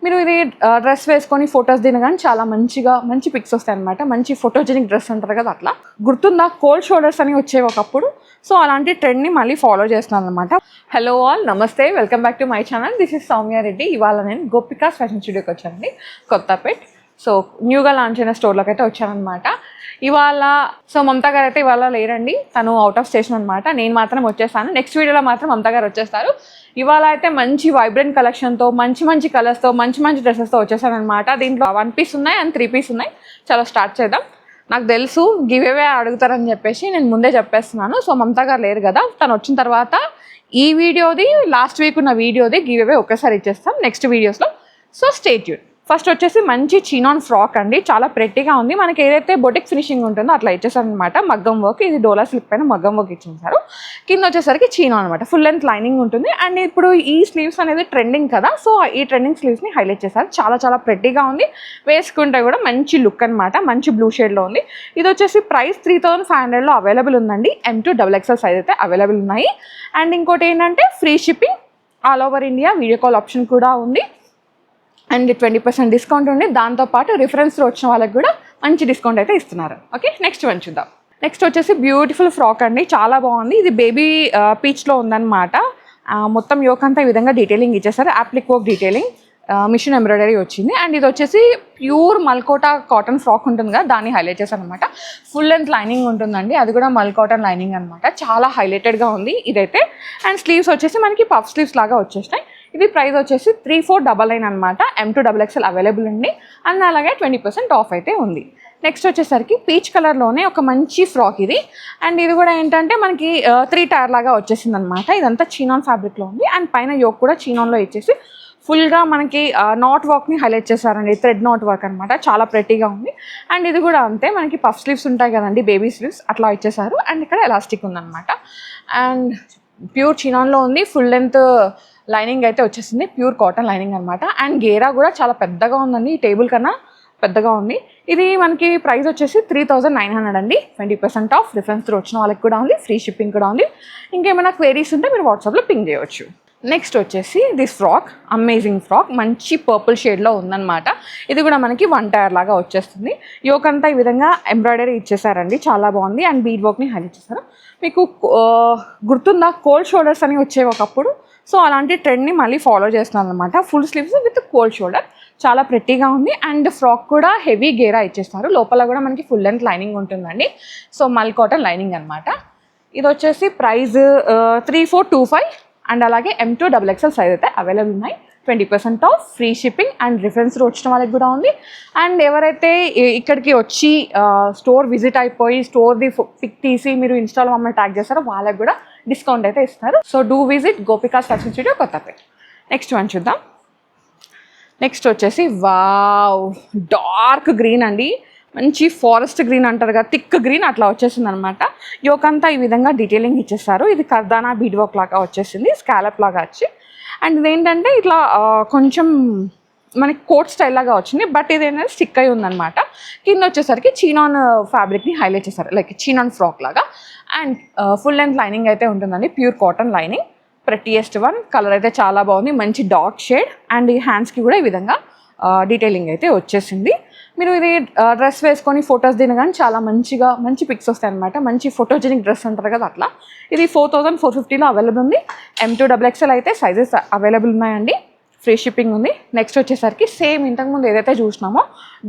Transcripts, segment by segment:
మీరు ఇది డ్రెస్ వేసుకొని ఫొటోస్ దినగానే చాలా మంచి పిక్స్ వస్తాయి అనమాట. మంచి ఫోటోజెనిక్ డ్రెస్ అంటారు కదా, అట్లా గుర్తుందా కోల్డ్ షోల్డర్స్ అని వచ్చేవి ఒకప్పుడు. సో అలాంటి ట్రెండ్ని మళ్ళీ ఫాలో చేస్తున్నాను అనమాట. హలో ఆల్, నమస్తే, welcome back to my channel. This is Soumya Reddy. ఇవాళ నేను గోపికాస్ ఫ్యాషన్ స్టూడియోకి వచ్చానండి, కొత్తపేట్. సో న్యూగా లాంచ్ అయిన స్టోర్లోకి అయితే వచ్చానమాట ఇవాళ. సో మమతా గారు అయితే ఇవాళ లేరండి, తను అవుట్ ఆఫ్ స్టేషన్ అనమాట. నేను మాత్రం వచ్చేస్తాను. నెక్స్ట్ వీడియోలో మాత్రం మమతా గారు వచ్చేస్తారు. ఇవాళ అయితే మంచి వైబ్రెంట్ కలెక్షన్తో మంచి కలర్స్తో మంచి డ్రెస్సెస్తో వచ్చేసానమాట. దీంట్లో 1 పీస్ ఉన్నాయి అండ్ 3 పీస్ ఉన్నాయి. చాలా స్టార్ట్ చేద్దాం. నాకు తెలుసు గివ్ అవే అడుగుతారని చెప్పేసి నేను ముందే చెప్పేస్తున్నాను. సో మమతా గారు లేరు కదా, తను వచ్చిన తర్వాత ఈ వీడియోది లాస్ట్ వీక్ ఉన్న వీడియోది గివ్ అవే ఒకేసారి ఇచ్చేస్తాం నెక్స్ట్ వీడియోస్లో. So stay tune. ఫస్ట్ వచ్చేసి మంచి చినాన్ ఫ్రాక్ అండి, చాలా ప్రెట్టీగా ఉంది. మనకి ఏదైతే బొటిక్ ఫినిషింగ్ ఉంటుందో అట్లా ఇచ్చేసారనమాట. మగ్గం వర్క్, ఇది డోలా సిల్క్ పైన మగ్గం వర్క్ ఇచ్చేసారు. కింద వచ్చేసరికి చినాన్ అనమాట, ఫుల్ లెంత్ లైనింగ్ ఉంటుంది. అండ్ ఇప్పుడు ఈ స్లీవ్స్ అనేది ట్రెండింగ్ కదా, సో ఈ ట్రెండింగ్ స్లీవ్స్ని హైలైట్ చేశారు. చాలా ప్రెట్టీగా ఉంది, వేసుకుంటే కూడా మంచి లుక్ అనమాట. మంచి బ్లూ షేడ్లో ఉంది. ఇది వచ్చేసి ప్రైస్ 3500లో అవైలబుల్ ఉందండి. M2 XXL సైజ్ అయితే అవైలబుల్ ఉన్నాయి. అండ్ ఇంకోటి ఏంటంటే free shipping all over India, video call option కూడా ఉంది. అండ్ 20% డిస్కౌంట్ ఉంది. దాంతోపాటు రిఫరెన్స్లో వచ్చిన వాళ్ళకి కూడా మంచి డిస్కౌంట్ అయితే ఇస్తున్నారు. ఓకే, నెక్స్ట్ వన్ చూద్దాం. నెక్స్ట్ వచ్చేసి బ్యూటిఫుల్ ఫ్రాక్ అండి, చాలా బాగుంది. ఇది బేబీ పీచ్లో ఉందన్నమాట. మొత్తం యోక్ అంతా ఈ విధంగా డీటెయిలింగ్ ఇచ్చేసారు. Applique work detailing, machine embroidery వచ్చింది. అండ్ ఇది వచ్చేసి ప్యూర్ మల్కోటా కాటన్ ఫ్రాక్ ఉంటుంది కదా, దాన్ని హైలైట్ చేశారు అనమాట. ఫుల్ లెంత్ లైనింగ్ ఉంటుందండి, అది కూడా మల్కాటన్ లైనింగ్ అనమాట. చాలా హైలైటెడ్గా ఉంది ఇదైతే. అండ్ స్లీవ్స్ వచ్చేసి మనకి పఫ్ స్లీవ్స్ లాగా వచ్చేసినాయి. ఇది ప్రైస్ వచ్చేసి 3499 అనమాట. M2 XXL అవైలబుల్ ఉంది. అండ్ అలాగే 20% ఆఫ్ అయితే ఉంది. నెక్స్ట్ వచ్చేసరికి పీచ్ కలర్లోనే ఒక మంచి ఫ్రాక్ ఇది. అండ్ ఇది కూడా ఏంటంటే మనకి 3 టైర్ లాగా వచ్చేసింది అనమాట. ఇదంతా చీనాన్ ఫ్యాబ్రిక్లో ఉంది. అండ్ పైన యోక్ కూడా చీనాన్లో ఇచ్చేసి ఫుల్గా మనకి నాట్ వర్క్ని హైలైట్ చేశారండి, థ్రెడ్ నాట్ వర్క్ అనమాట. చాలా ప్రెట్టీగా ఉంది. అండ్ ఇది కూడా అంతే, మనకి పఫ్ స్లీవ్స్ ఉంటాయి కదండి, బేబీ స్లీవ్స్ అట్లా ఇచ్చేసారు. అండ్ ఇక్కడ ఎలాస్టిక్ ఉందన్నమాట. అండ్ ప్యూర్ చీనాన్లో ఉంది. ఫుల్ లెంత్ లైనింగ్ అయితే వచ్చేసింది, ప్యూర్ కాటన్ లైనింగ్ అనమాట. అండ్ గేరా కూడా చాలా పెద్దగా ఉందండి, ఈ టేబుల్ కన్నా పెద్దగా ఉంది. ఇది మనకి ప్రైస్ వచ్చేసి 3900 అండి. 20% ఆఫ్, రిఫరెన్స్ వచ్చిన వాళ్ళకి కూడా ఉంది, ఫ్రీ షిప్పింగ్ కూడా ఉంది. ఇంకేమైనా క్వైరీస్ ఉంటే మీరు వాట్సాప్లో పింగ్ చేయవచ్చు. నెక్స్ట్ వచ్చేసి దిస్ ఫ్రాక్, అమేజింగ్ ఫ్రాక్, మంచి పర్పుల్ షేడ్లో ఉందన్నమాట. ఇది కూడా మనకి 1 టైర్ లాగా వచ్చేస్తుంది. యోక్ అంతా ఈ విధంగా ఎంబ్రాయిడరీ ఇచ్చేసారండి, చాలా బాగుంది. అండ్ బీడ్ వర్క్ని హైలైట్ చేశారు. మీకు గుర్తుందా కోల్డ్ షోల్డర్స్ అని వచ్చేవి ఒకప్పుడు. సో అలాంటి ట్రెండ్ని మళ్ళీ ఫాలో చేస్తున్నాను అనమాట. Full sleeves with cold shoulder, చాలా ప్రెట్టీగా ఉంది. అండ్ ఫ్రాక్ కూడా హెవీ గేరా ఇచ్చేస్తారు. లోపల కూడా మనకి ఫుల్ లెంత్ లైనింగ్ ఉంటుందండి. సో మల్ కాటన్ లైనింగ్ అనమాట. ఇది వచ్చేసి ప్రైస్ 3425. అండ్ అలాగే M2 XXL సైజ్ అయితే అవైలబుల్ ఉన్నాయి. 20% of, free shipping. And reference వచ్చిన వాళ్ళకి కూడా ఉంది. అండ్ ఎవరైతే ఇక్కడికి వచ్చి స్టోర్ విజిట్ అయిపోయి స్టోర్ది పిక్ తీసి మీరు ఇన్స్టాలో మమ్మల్ని ట్యాగ్ చేస్తారో వాళ్ళకి కూడా డిస్కౌంట్ అయితే ఇస్తారు. So do visit gopikas fashion studio, Kothapet. Next one చూద్దాం. నెక్స్ట్ వచ్చేసి వావ్, డార్క్ గ్రీన్ అండి, మంచి ఫారెస్ట్ గ్రీన్ అంటారు కదా, థిక్ గ్రీన్ అట్లా వచ్చేసింది అనమాట. యోకంతా ఈ విధంగా డీటెయిలింగ్ ఇచ్చేస్తారు. ఇది కర్దానా బీడ్ వర్క్ లాగా వచ్చేసింది, స్కాలప్ లాగా వచ్చి. అండ్ ఇదేంటంటే ఇట్లా కొంచెం మనకి కోట్ స్టైల్ లాగా వచ్చింది. బట్ ఇది ఏంటంటే స్టిక్ అయి ఉందన్నమాట. కింద వచ్చేసరికి చీనాన్ ఫ్యాబ్రిక్ని హైలైట్ చేశారు, లైక్ చీనాన్ ఫ్రాక్ లాగా. అండ్ ఫుల్ లెంత్ లైనింగ్ అయితే ఉంటుందండి, pure cotton lining. Prettiest one, colour అయితే చాలా బాగుంది, మంచి డార్క్ షేడ్. అండ్ ఈ హ్యాండ్స్కి కూడా ఈ విధంగా డీటెయిలింగ్ అయితే వచ్చేసింది. మీరు ఇది డ్రెస్ వేసుకొని ఫొటోస్ దినగానే చాలా మంచి పిక్స్ వస్తాయి అనమాట. మంచి ఫోటోజెనిక్ డ్రెస్ అంటారు కదా, అట్లా. ఇది 4450లో అవైలబుల్ ఉంది. M2 XXL అయితే సైజెస్ అవైలబుల్ ఉన్నాయండి, ఫ్రీ షిప్పింగ్ ఉంది. నెక్స్ట్ వచ్చేసరికి సేమ్ ఇంతకుముందు ఏదైతే చూసినామో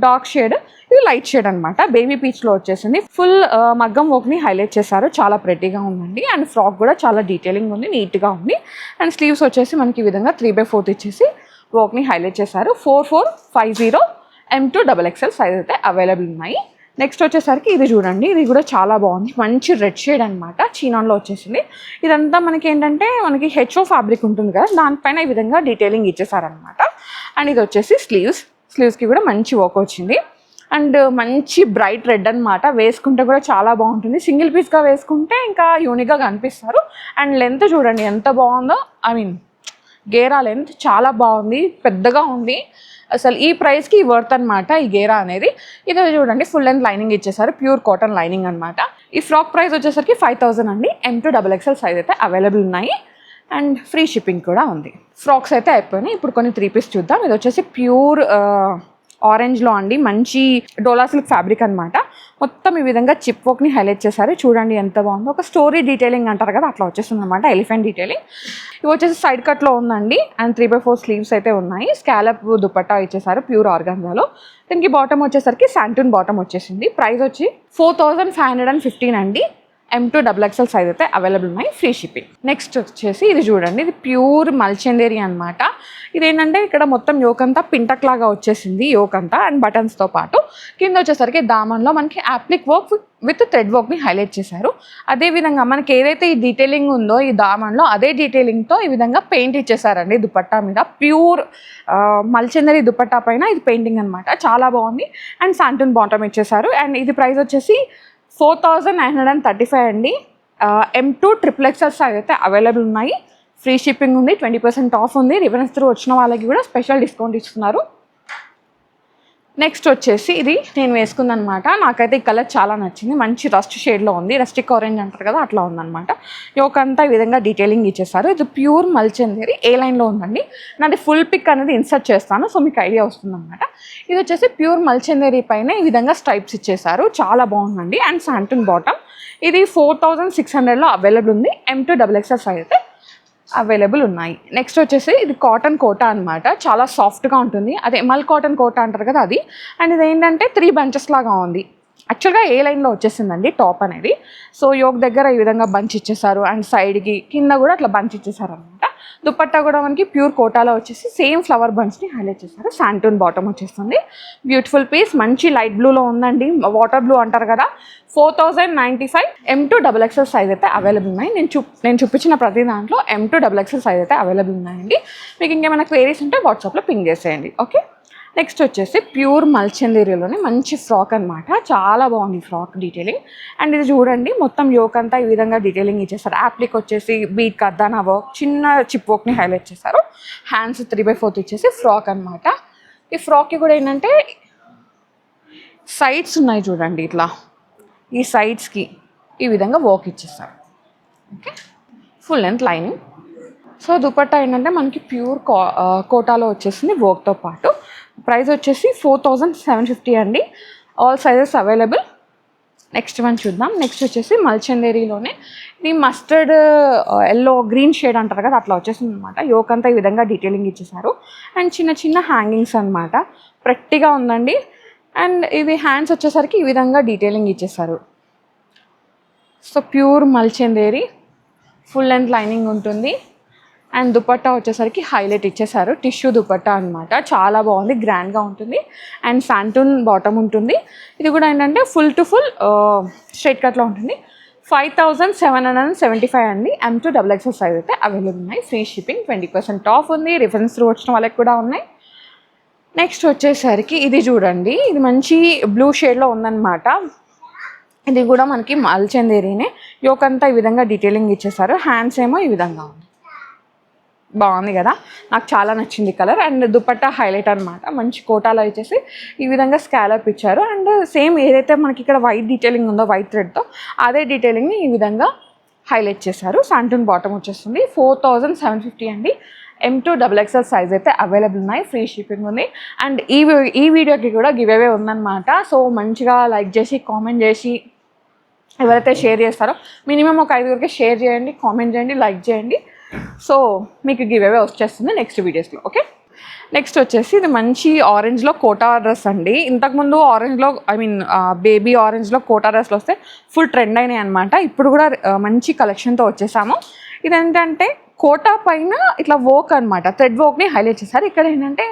డార్క్ షేడ్, ఇది లైట్ షేడ్ అనమాట. బేబీ పీచ్లో వచ్చేసింది. ఫుల్ మగ్గం వర్క్ని హైలైట్ చేశారు, చాలా ప్రెట్టీగా ఉందండి. అండ్ ఫ్రాక్ కూడా చాలా డీటెయిలింగ్ ఉంది, నీట్గా ఉంది. అండ్ స్లీవ్స్ వచ్చేసి మనకి ఈ విధంగా 3/4 ఇచ్చేసి వర్క్ని హైలైట్ చేశారు. 4450 M2 XXL సైజ్ అయితే అవైలబుల్ ఉన్నాయి. నెక్స్ట్ వచ్చేసరికి ఇది చూడండి, ఇది కూడా చాలా బాగుంది, మంచి రెడ్ షేడ్ అనమాట, చీనాన్లో వచ్చేసింది. ఇదంతా మనకి ఏంటంటే మనకి HO ఫ్యాబ్రిక్ ఉంటుంది కదా, దానిపైన ఈ విధంగా డీటెయిలింగ్ ఇచ్చేసారనమాట. అండ్ ఇది వచ్చేసి స్లీవ్స్కి కూడా మంచి వర్క్ వచ్చింది. అండ్ మంచి బ్రైట్ రెడ్ అనమాట, వేసుకుంటే కూడా చాలా బాగుంటుంది. సింగిల్ పీస్గా వేసుకుంటే ఇంకా యూనిక్గా కనిపిస్తారు. అండ్ లెంత్ చూడండి ఎంత బాగుందో, గేరా లెంత్ చాలా బాగుంది, పెద్దగా ఉంది. అసలు ఈ ప్రైస్కి వర్త్ అనమాట ఈ గేరా అనేది. ఇది చూడండి, ఫుల్ లెంత్ లైనింగ్ ఇచ్చేసారు, ప్యూర్ కాటన్ లైనింగ్ అనమాట. ఈ ఫ్రాక్ ప్రైస్ వచ్చేసరికి 5000 అండి. M2 XXL సైజ్ అయితే అవైలబుల్ ఉన్నాయి. అండ్ ఫ్రీ షిప్పింగ్ కూడా ఉంది. ఫ్రాక్స్ అయితే అయిపోయినాయి. ఇప్పుడు కొన్ని 3 పీస్ చూద్దాం. ఇది వచ్చేసి ప్యూర్ ఆరెంజ్లో అండి, మంచి డోలా సిల్క్ ఫ్యాబ్రిక్ అనమాట. మొత్తం ఈ విధంగా చిప్ వర్క్ని హైలైట్ చేశారు. చూడండి ఎంత బాగుందో, ఒక స్టోరీ డీటెయిలింగ్ అంటారు కదా అట్లా వచ్చేస్తుంది అనమాట, ఎలిఫెంట్ డీటెయిలింగ్. ఇవి వచ్చేసి సైడ్ కట్లో ఉందండి అండ్ 3/4 స్లీవ్స్ అయితే ఉన్నాయి. స్కాలప్ దుపట్టా ఇచ్చేసారు ప్యూర్ ఆర్గాన్జాలో. దీనికి బాటమ్ వచ్చేసరికి శాంటూన్ బాటమ్ వచ్చేసింది. ప్రైస్ వచ్చి 4515 అండి. M2XXL సైజ్ అయితే అవైలబుల్ ఉన్నాయి, ఫ్రీ షిప్పింగ్. నెక్స్ట్ వచ్చేసి ఇది చూడండి, ఇది ప్యూర్ మల్చందేరి అనమాట. ఇదేంటంటే ఇక్కడ మొత్తం యోక్ అంతా పింటక్ లాగా వచ్చేసింది, యోక్ అంతా అండ్ బటన్స్తో పాటు. కింద వచ్చేసరికి దామన్లో మనకి యాప్లిక్ వర్క్ విత్ థ్రెడ్ వర్క్ని హైలైట్ చేశారు. అదేవిధంగా మనకి ఏదైతే ఈ డీటెయిలింగ్ ఉందో ఈ దామన్లో, అదే డీటెయిలింగ్తో ఈ విధంగా పెయింట్ ఇచ్చేసారండి దుపట్టా మీద. ప్యూర్ మల్చందరి దుపట్టా పైన ఇది పెయింటింగ్ అనమాట, చాలా బాగుంది. అండ్ శాంటూన్ బాటమ్ ఇచ్చేసారు. అండ్ ఇది ప్రైస్ వచ్చేసి 4935 అండి. M2XXL సైజ్ అయితే అవైలబుల్ ఉన్నాయి, ఫ్రీ షిప్పింగ్ ఉంది, 20% ఆఫ్ ఉంది. రిఫరెన్స్ త్రూ వచ్చిన వాళ్ళకి కూడా స్పెషల్ డిస్కౌంట్ ఇస్తున్నారు. నెక్స్ట్ వచ్చేసి ఇది నేను వేసుకుందనమాట. నాకైతే ఈ కలర్ చాలా నచ్చింది, మంచి రస్ట్ షేడ్లో ఉంది, రస్టిక్ ఆరెంజ్ అంటారు కదా అట్లా ఉందన్నమాట. యోకంతా ఈ విధంగా డీటెయిలింగ్ ఇచ్చేసారు. ఇది ప్యూర్ మల్చందేరి, ఏ లైన్లో ఉందండి. నాది ఫుల్ పిక్ అనేది ఇన్సర్ట్ చేస్తాను, సో మీకు ఐడియా వస్తుందన్నమాట. ఇది వచ్చేసి ప్యూర్ మల్చందేరి పైన ఈ విధంగా స్ట్రైప్స్ ఇచ్చేసారు, చాలా బాగుందండి. And shantoon bottom. ఇది 4600లో అవైలబుల్ ఉంది. M2XXL సైజ్ అయితే అవైలబుల్ ఉన్నాయి. నెక్స్ట్ వచ్చేసి ఇది కాటన్ కోటా అనమాట, చాలా సాఫ్ట్గా ఉంటుంది. అదే మల్ కాటన్ కోటా అంటారు కదా అది. అండ్ ఇది ఏంటంటే 3 బంచెస్ లాగా ఉంది. యాక్చువల్గా ఏ లైన్లో వచ్చేసిందండి టాప్ అనేది. సో యోక్ దగ్గర ఈ విధంగా బంచ్ ఇచ్చేసారు అండ్ సైడ్కి కింద కూడా అట్లా బంచ్ ఇచ్చేసారు అనమాట. దుపట్టా కూడా మనకి ప్యూర్ కోటాలో వచ్చేసి సేమ్ ఫ్లవర్ బంచ్ని హైలైట్ చేశారు. శాంటూన్ బాటమ్ వచ్చేస్తుంది. బ్యూటిఫుల్ పీస్, మంచి లైట్ బ్లూలో ఉందండి, వాటర్ బ్లూ అంటారు కదా. 4095 M2XXL సైజ్ అయితే అవైలబుల్ ఉన్నాయి. నేను చూపించిన ప్రతి దాంట్లో M2XXL సైజ్ అయితే అవైలబుల్ ఉన్నాయండి. మీకు ఇంకేమైనా క్వైరీస్ ఉంటే వాట్సాప్లో పింగ్ చేసేయండి. ఓకే. నెక్స్ట్ వచ్చేసి ప్యూర్ మల్చందేరిలోనే మంచి ఫ్రాక్ అనమాట, చాలా బాగుంది ఫ్రాక్ డీటెయిలింగ్. అండ్ ఇది చూడండి, మొత్తం యోక్ అంతా ఈ విధంగా డీటెయిలింగ్ ఇచ్చేసారు. యాప్లిక్ వచ్చేసి బీట్ కర్దానా వర్క్, చిన్న చిప్ వర్క్ని హైలైట్ చేశారు. హ్యాండ్స్ 3/4 ఇచ్చేసి ఫ్రాక్ అనమాట. ఈ ఫ్రాక్కి కూడా ఏంటంటే సైడ్స్ ఉన్నాయి చూడండి, ఇట్లా ఈ సైడ్స్కి ఈ విధంగా వర్క్ ఇచ్చేస్తారు. Okay, full length lining. So dupatta ఏంటంటే మనకి ప్యూర్ కోటాలో వచ్చేసింది వర్క్తో పాటు. ప్రైస్ వచ్చేసి 4750 అండి. All sizes available. Next one చూద్దాం. నెక్స్ట్ వచ్చేసి మల్చందేరిలోనే ఇది మస్టర్డ్ ఎల్లో గ్రీన్ షేడ్ అంటారు కదా అట్లా వచ్చేసింది అనమాట. యోక్ అంతా ఈ విధంగా డీటెయిలింగ్ ఇచ్చేసారు. అండ్ చిన్న చిన్న హ్యాంగింగ్స్ అనమాట, ప్రెట్టిగా ఉందండి. అండ్ ఇవి హ్యాండ్స్ వచ్చేసరికి ఈ విధంగా డీటెయిలింగ్ ఇచ్చేసారు. So pure mulchanderi, full length lining ఉంటుంది. అండ్ దుపట్టా వచ్చేసరికి హైలైట్ ఇచ్చేసారు, టిష్యూ దుపట్టా అనమాట, చాలా బాగుంది, గ్రాండ్గా ఉంటుంది. అండ్ శాంటూన్ బాటమ్ ఉంటుంది. ఇది కూడా ఏంటంటే ఫుల్ టు ఫుల్ స్ట్రైట్ కట్లో ఉంటుంది. 5775 అండి. M2XXL సైజ్ అయితే అవైలబుల్ ఉన్నాయి, ఫ్రీ షిప్పింగ్, 20% ఆఫ్ ఉంది. రిఫరెన్స్ త్రూ వచ్చిన వాళ్ళకి కూడా ఉన్నాయి. నెక్స్ట్ వచ్చేసరికి ఇది చూడండి, ఇది మంచి బ్లూ షేడ్లో ఉందన్నమాట. ఇది కూడా మనకి మల్చందేరినే. యోక్ అంతా ఈ విధంగా డీటెయిలింగ్ ఇచ్చేసారు. హ్యాండ్స్ ఏమో ఈ విధంగా ఉంది, బాగుంది కదా, నాకు చాలా నచ్చింది కలర్. అండ్ దుపట్టా హైలైట్ అనమాట, మంచి కోటాలో ఇచ్చేసి ఈ విధంగా స్కాలప్ ఇచ్చారు. అండ్ సేమ్ ఏదైతే మనకి ఇక్కడ వైట్ డీటెయిలింగ్ ఉందో వైట్ థ్రెడ్తో, అదే డీటెయిలింగ్ని ఈ విధంగా హైలైట్ చేశారు. శాంటూన్ బాటమ్ వచ్చేస్తుంది. 4750 అండి. M2XXL సైజ్ అయితే అవైలబుల్ ఉన్నాయి, ఫ్రీ షిప్పింగ్ ఉంది. అండ్ ఈ వీడియోకి కూడా గివ్ అవే ఉందన్నమాట. సో మంచిగా లైక్ చేసి కామెంట్ చేసి ఎవరైతే షేర్ చేస్తారో మినిమం ఒక 5 షేర్ చేయండి, కామెంట్ చేయండి, లైక్ చేయండి. సో మీకు గివ్ అవే వచ్చేస్తుంది నెక్స్ట్ వీడియోస్లో. ఓకే. నెక్స్ట్ వచ్చేసి ఇది మంచి ఆరెంజ్లో కోటా డ్రెస్ అండి. ఇంతకుముందు ఆరెంజ్లో బేబీ ఆరెంజ్లో కోటా డ్రెస్లు వస్తే ఫుల్ ట్రెండ్ అయినాయి అనమాట. ఇప్పుడు కూడా మంచి కలెక్షన్తో వచ్చేసాము. ఇదేంటంటే కోటా పైన ఇట్లా వర్క్ అనమాట, థ్రెడ్ వర్క్ని హైలైట్ చేశారు. ఇక్కడ ఏంటంటే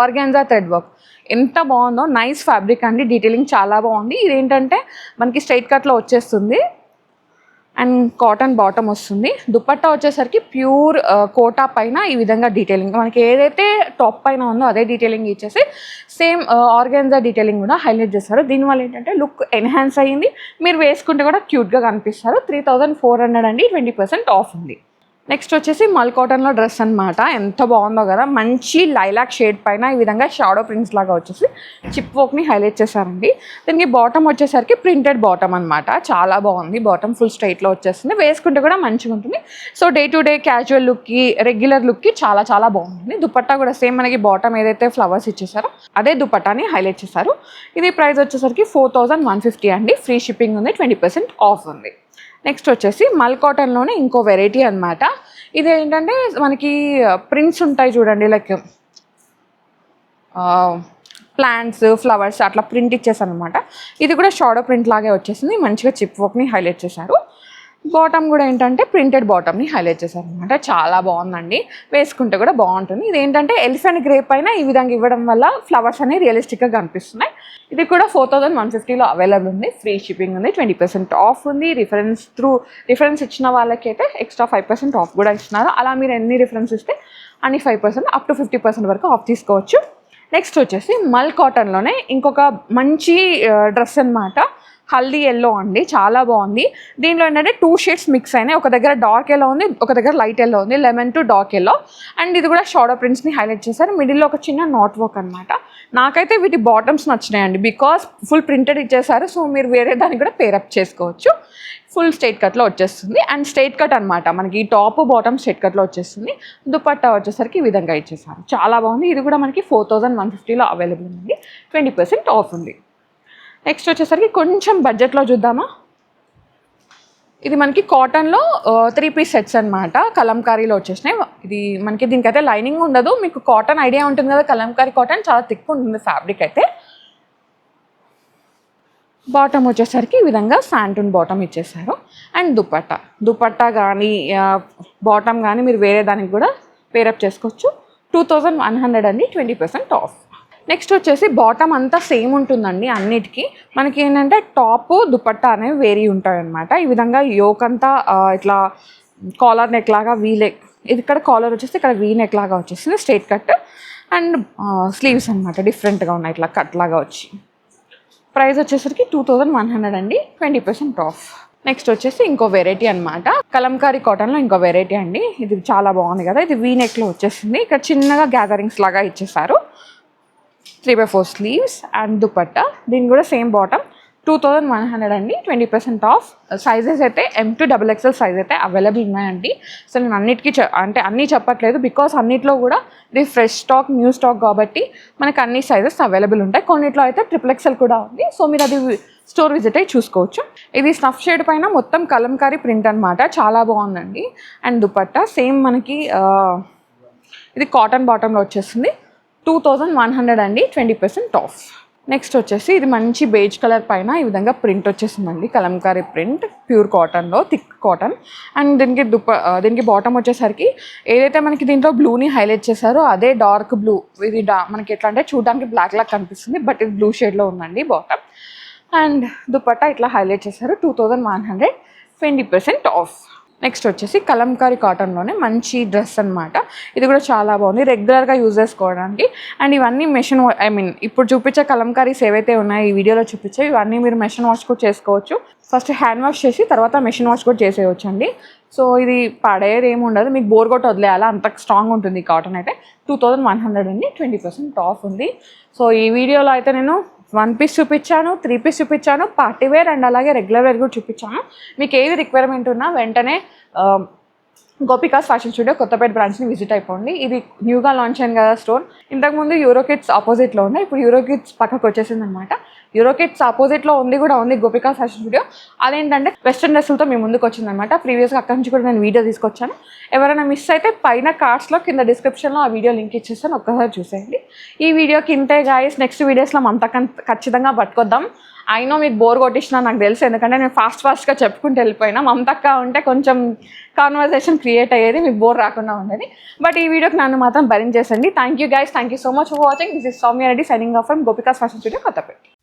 ఆర్గాన్జా థ్రెడ్ వర్క్, ఎంత బాగుందో, నైస్ ఫ్యాబ్రిక్ అండి, డీటెయిలింగ్ చాలా బాగుంది. ఇదేంటంటే మనకి స్ట్రైట్ కట్లో వచ్చేస్తుంది అండ్ కాటన్ బాటమ్ వస్తుంది. దుపట్టా వచ్చేసరికి ప్యూర్ కోటా పైన ఈ విధంగా డీటెయిలింగ్, మనకి ఏదైతే టాప్ పైన ఉందో అదే డీటెయిలింగ్ ఇచ్చేసి సేమ్ ఆర్గాన్జా డీటెయిలింగ్ కూడా హైలైట్ చేస్తారు. దీనివల్ల ఏంటంటే లుక్ ఎన్హాన్స్ అయ్యింది, మీరు వేసుకుంటే కూడా క్యూట్గా కనిపిస్తారు. 3400 అండి, 20% ఆఫ్ ఉంది. నెక్స్ట్ వచ్చేసి మల్ కాటన్లో డ్రెస్ అనమాట. ఎంత బాగుందో కదా, మంచి లైలాక్ షేడ్ పైన ఈ విధంగా షాడో ప్రింట్స్ లాగా వచ్చేసి చిప్ వర్క్ని హైలైట్ చేశారండి. దీనికి బాటమ్ వచ్చేసరికి ప్రింటెడ్ బాటమ్ అనమాట. చాలా బాగుంది. బాటమ్ ఫుల్ స్ట్రైట్లో వచ్చేస్తుంది, వేసుకుంటే కూడా మంచిగా ఉంటుంది. So day to day casual లుక్కి, రెగ్యులర్ లుక్కి చాలా చాలా బాగుంటుంది. దుపట్టా కూడా సేమ్ మనకి బాటమ్ ఏదైతే ఫ్లవర్స్ ఇచ్చేసారో అదే దుపట్టాని హైలైట్ చేశారు. ఇది ప్రైస్ వచ్చేసరికి 4150 అండి. ఫ్రీ షిప్పింగ్ ఉంది, 20% ఆఫ్ ఉంది. నెక్స్ట్ వచ్చేసి మల్ కాటన్లోనే ఇంకో వెరైటీ అనమాట. ఇది ఏంటంటే మనకి ప్రింట్స్ ఉంటాయి చూడండి, లైక్ ప్లాంట్స్, ఫ్లవర్స్ అట్లా ప్రింట్ ఇచ్చేసాను అనమాట. ఇది కూడా షాడో ప్రింట్ లాగే వచ్చేసింది. మంచిగా చిప్ వర్క్ని హైలైట్ చేశారు. బాటమ్ కూడా ఏంటంటే ప్రింటెడ్ బాటమ్ని హైలైట్ చేశారు అనమాట. చాలా బాగుందండి, వేసుకుంటే కూడా బాగుంటుంది. ఇది ఏంటంటే ఎలిఫెంట్ గ్రే పైన ఈ విధంగా ఇవ్వడం వల్ల ఫ్లవర్స్ అనేవి రియలిస్టిక్గా కనిపిస్తున్నాయి. ఇది కూడా 4150లో అవైలబుల్ ఉంది. ఫ్రీ షిప్పింగ్ ఉంది, 20% ఆఫ్ ఉంది. రిఫరెన్స్ ఇచ్చిన వాళ్ళకైతే ఎక్స్ట్రా 5% ఆఫ్ కూడా ఇస్తున్నారు. అలా మీరు ఎన్ని రిఫరెన్స్ ఇస్తే అన్ని 5% అప్ టు 50% వరకు ఆఫ్ తీసుకోవచ్చు. నెక్స్ట్ వచ్చేసి మల్ కాటన్లోనే ఇంకొక మంచి డ్రెస్ అనమాట. హల్దీ ఎల్లో అండి, చాలా బాగుంది. దీనిలో ఏంటంటే 2 షేడ్స్ మిక్స్ అయినాయి. ఒక దగ్గర డార్క్ ఎల్లో ఉంది, ఒక దగ్గర లైట్ ఎల్లో ఉంది, lemon to dark yellow. And ఇది కూడా షాడో ప్రింట్స్ని హైలైట్ చేశారు. మిడిల్లో ఒక చిన్న నాట్ వర్క్ అనమాట. నాకైతే వీటి బాటమ్స్ నచ్చినాయండి, బికాస్ ఫుల్ ప్రింటెడ్ ఇచ్చేసారు. సో మీరు వేరే దానికి కూడా పేరప్ చేసుకోవచ్చు. ఫుల్ స్ట్రైట్ కట్లో వచ్చేస్తుంది. అండ్ స్ట్రైట్ కట్ అనమాట, మనకి టాప్ బాటమ్ స్ట్రైట్ కట్లో వచ్చేస్తుంది. దుపట్టా వచ్చేసరికి ఈ విధంగా ఇచ్చేసారు. చాలా బాగుంది. ఇది కూడా మనకి 4150లో అవైలబుల్ ఉంది, 20% ఆఫ్ ఉంది. నెక్స్ట్ వచ్చేసరికి కొంచెం బడ్జెట్లో చూద్దామా. ఇది మనకి కాటన్లో 3 పీస్ సెట్స్ అనమాట. కలంకారీలో వచ్చేసినాయి. ఇది మనకి దీనికైతే లైనింగ్ ఉండదు. మీకు కాటన్ ఐడియా ఉంటుంది కదా, కలంకారీ కాటన్ చాలా థిక్ ఉంటుంది ఫ్యాబ్రిక్ అయితే. బాటమ్ వచ్చేసరికి ఈ విధంగా శాంటూన్ బాటమ్ ఇచ్చేసారు. అండ్ దుపట్టా కానీ బాటమ్ కానీ మీరు వేరే దానికి కూడా పేరప్ చేసుకోవచ్చు. 2100 అండి, 20% ఆఫ్. నెక్స్ట్ వచ్చేసి బాటమ్ అంతా సేమ్ ఉంటుందండి అన్నిటికీ. మనకి ఏంటంటే టాప్ దుపట్టా అనేవి వేరీ ఉంటాయి అనమాట. ఈ విధంగా యోక్ అంతా ఇట్లా కాలర్ నెక్ లాగా వీలెక్, ఇది ఇక్కడ కాలర్ వచ్చేసి ఇక్కడ వీ నెక్ లాగా వచ్చేసింది, స్ట్రైట్ కట్. అండ్ స్లీవ్స్ అనమాట డిఫరెంట్గా ఉన్నాయి, ఇట్లా కట్ లాగా వచ్చి. ప్రైస్ వచ్చేసరికి 2100 అండి, 20% ఆఫ్. నెక్స్ట్ వచ్చేసి ఇంకో వెరైటీ అనమాట. కలంకారీ కాటన్లో ఇంకో వెరైటీ అండి. ఇది చాలా బాగుంది కదా. ఇది వీ నెక్లో వచ్చేసింది. ఇక్కడ చిన్నగా గ్యాదరింగ్స్ లాగా ఇచ్చేసారు. 3/4 స్లీవ్స్ అండ్ దుపట్టా. దీని కూడా సేమ్ బాటమ్, 2100 అండి, 20% ఆఫ్. సైజెస్ అయితే M to XXL సైజ్ అయితే అవైలబుల్ ఉన్నాయండి. సో నేను అన్నిటికీ అంటే అన్నీ చెప్పట్లేదు, బికాస్ అన్నిట్లో కూడా ఇది ఫ్రెష్ స్టాక్, న్యూ స్టాక్ కాబట్టి మనకు అన్ని సైజెస్ అవైలబుల్ ఉంటాయి. కొన్నిట్లో అయితే XXL కూడా ఉంది. సో మీరు అది స్టోర్ విజిట్ అయ్యి చూసుకోవచ్చు. ఇది స్నఫ్ షేడ్ పైన మొత్తం కలంకారీ ప్రింట్ అనమాట. చాలా బాగుందండి. అండ్ దుపట్టా సేమ్ మనకి ఇది కాటన్ బాటంలో వచ్చేస్తుంది, 2100 అండి, 20% ఆఫ్. నెక్స్ట్ వచ్చేసి ఇది మంచి బేజ్ కలర్ పైన ఈ విధంగా ప్రింట్ వచ్చేసిందండి. కలంకారీ ప్రింట్, ప్యూర్ కాటన్లో, థిక్ కాటన్. అండ్ దీనికి బాటమ్ వచ్చేసరికి ఏదైతే మనకి దీంట్లో బ్లూని హైలైట్ చేశారో అదే డార్క్ బ్లూ. ఇది మనకి ఎట్లా అంటే చూడడానికి బ్లాక్ లాగా కనిపిస్తుంది, బట్ ఇది బ్లూ షేడ్లో ఉందండి బాటమ్. అండ్ దుపట్టా ఇట్లా హైలైట్ చేశారు, 2100, 20% ఆఫ్. నెక్స్ట్ వచ్చేసి కలంకారీ కాటన్లోనే మంచి డ్రెస్ అనమాట. ఇది కూడా చాలా బాగుంది, రెగ్యులర్గా యూజ్ చేసుకోవడానికి. అండ్ ఇవన్నీ మెషిన్ ఇప్పుడు చూపించే కలంకారీస్ ఏవైతే ఉన్నాయో ఈ వీడియోలో చూపించే ఇవన్నీ మీరు మెషిన్ వాష్ కూడా చేసుకోవచ్చు. ఫస్ట్ హ్యాండ్ వాష్ చేసి తర్వాత మెషిన్ వాష్ కూడా చేసేయచ్చు అండి. సో ఇది పడేది ఏమి ఉండదు, మీకు బోర్ కొట్టి వదిలేయాలా, అంత స్ట్రాంగ్ ఉంటుంది కాటన్ అయితే. 2100 అండి, 20% ఆఫ్ ఉంది. సో ఈ వీడియోలో అయితే నేను 1 పీస్ చూపించాను, 3 పీస్ చూపించాను, పార్టీ వేర్ అండ్ అలాగే రెగ్యులర్ వేర్ కూడా చూపించాను. మీకు ఏది రిక్వైర్మెంట్ ఉన్నా వెంటనే గోపికాస్ ఫ్యాషన్ స్టూడియో కొత్తపేట బ్రాంచ్ని విజిట్ అయిపోండి. ఇది న్యూగా లాంచ్ అయింది కదా స్టోర్. ఇంతకుముందు యూరోకిడ్స్ ఆపోజిట్లో ఉండే, ఇప్పుడు యూరోకిడ్స్ పక్కకు వచ్చేసింది అనమాట. యూరోకిడ్స్ ఆపోజిట్లో కూడా ఉంది గోపికా ఫ్యాషన్ స్టూడియో. అదేంటంటే వెస్ట్రన్ డ్రెస్సులతో మీ ముందుకు వచ్చిందనమాట. ప్రీవియస్గా అక్కడి నుంచి కూడా నేను వీడియో తీసుకొచ్చాను. ఎవరైనా మిస్ అయితే పైన కార్డ్స్లో కింద డిస్క్రిప్షన్లో ఆ వీడియో లింక్ ఇచ్చేస్తాను, ఒక్కసారి చూసేయండి. ఈ వీడియోకి ఇంతే గాయస్. నెక్స్ట్ వీడియోస్లో మనం ఖచ్చితంగా పట్టుకొద్దాం. అయినో మీకు బోర్ కొట్టించినా నాకు తెలుసు, ఎందుకంటే నేను ఫాస్ట్గా చెప్పుకుంటూ వెళ్ళిపోయినా. మమతక్క ఉంటే కొంచెం కాన్వర్సేషన్ క్రియేట్ అయ్యేది, మీకు బోర్ రాకుండా ఉండేది. బట్ ఈ వీడియోకి నన్ను మాత్రం భరించేసండి. Thank you guys, thank you so much for watching. This is Soumya Reddy signing off from Gopika's fashion studio Kothapeta.